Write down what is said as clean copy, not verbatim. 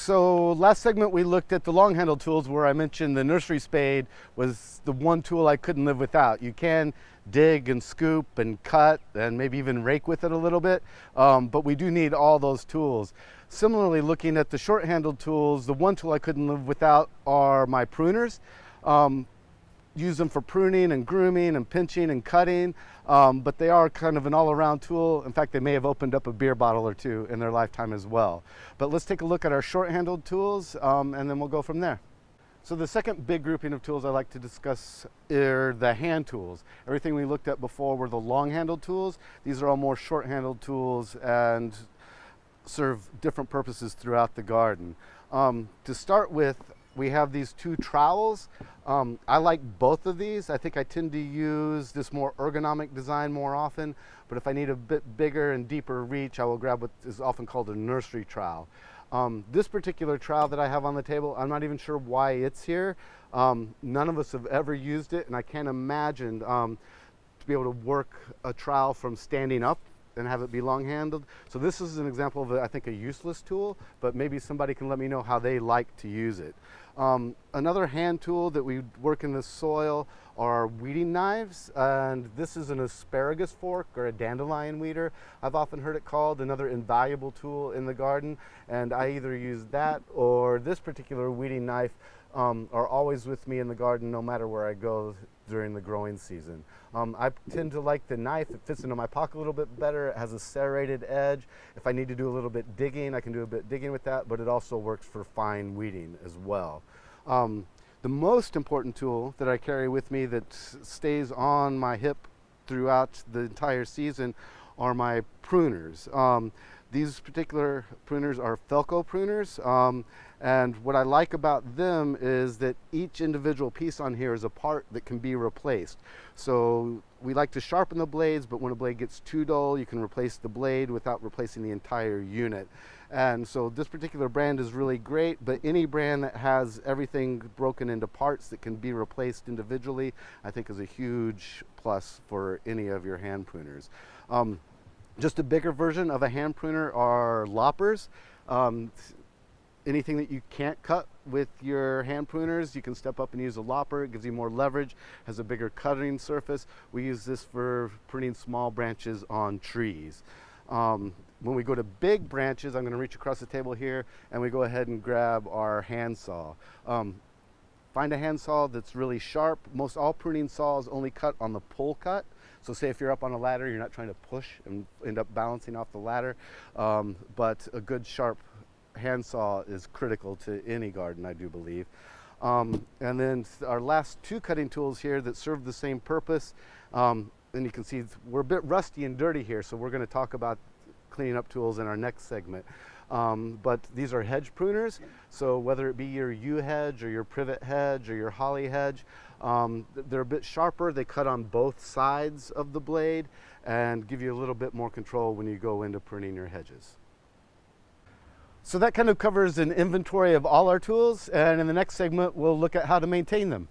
So last segment we looked at the long handled tools, where I mentioned the nursery spade was the one tool I couldn't live without. You can dig and scoop and cut and maybe even rake with it a little bit, but we do need all those tools. Similarly, looking at the short handled tools, the one tool I couldn't live without are my pruners. Use them for pruning and grooming and pinching and cutting, but they are kind of an all-around tool. In fact, they may have opened up a beer bottle or two in their lifetime as well. But let's take a look at our short-handled tools, and then we'll go from there. So the second big grouping of tools I like to discuss are the hand tools. Everything we looked at before were the long-handled tools. These are all more short-handled tools and serve different purposes throughout the garden. To start with, we have these two trowels. I like both of these. I think I tend to use this more ergonomic design more often, but if I need a bit bigger and deeper reach, I will grab what is often called a nursery trowel. This particular trowel that I have on the table, I'm not even sure why it's here. None of us have ever used it, and I can't imagine to be able to work a trowel from standing up and have it be long-handled. So this is an example of, I think, a useless tool, but maybe somebody can let me know how they like to use it. Another hand tool that we work in the soil are weeding knives, and this is an asparagus fork or a dandelion weeder, I've often heard it called, another invaluable tool in the garden, and I either use that or this particular weeding knife are always with me in the garden no matter where I go during the growing season. I tend to like the knife. It fits into my pocket a little bit better. It has a serrated edge. If I need to do a little bit digging, I can do a bit digging with that, but it also works for fine weeding as well. The most important tool that I carry with me that stays on my hip throughout the entire season are my pruners. These particular pruners are Falco Pruners, and what I like about them is that each individual piece on here is a part that can be replaced. So we like to sharpen the blades, but when a blade gets too dull, you can replace the blade without replacing the entire unit. And so this particular brand is really great, but any brand that has everything broken into parts that can be replaced individually, I think is a huge plus for any of your hand pruners. Just a bigger version of a hand pruner are loppers. Anything that you can't cut with your hand pruners, you can step up and use a lopper. It gives you more leverage, has a bigger cutting surface. We use this for pruning small branches on trees. When we go to big branches, I'm going to reach across the table here, and we go ahead and grab our handsaw. Find a handsaw that's really sharp. Most all pruning saws only cut on the pull cut. So say if you're up on a ladder, you're not trying to push and end up balancing off the ladder, but a good sharp handsaw is critical to any garden, I do believe. And then our last two cutting tools here that serve the same purpose, and you can see we're a bit rusty and dirty here, so we're going to talk about cleaning up tools in our next segment. But these are hedge pruners, so whether it be your yew hedge or your privet hedge or your holly hedge, they're a bit sharper. They cut on both sides of the blade and give you a little bit more control when you go into pruning your hedges. So that kind of covers an inventory of all our tools, and in the next segment we'll look at how to maintain them.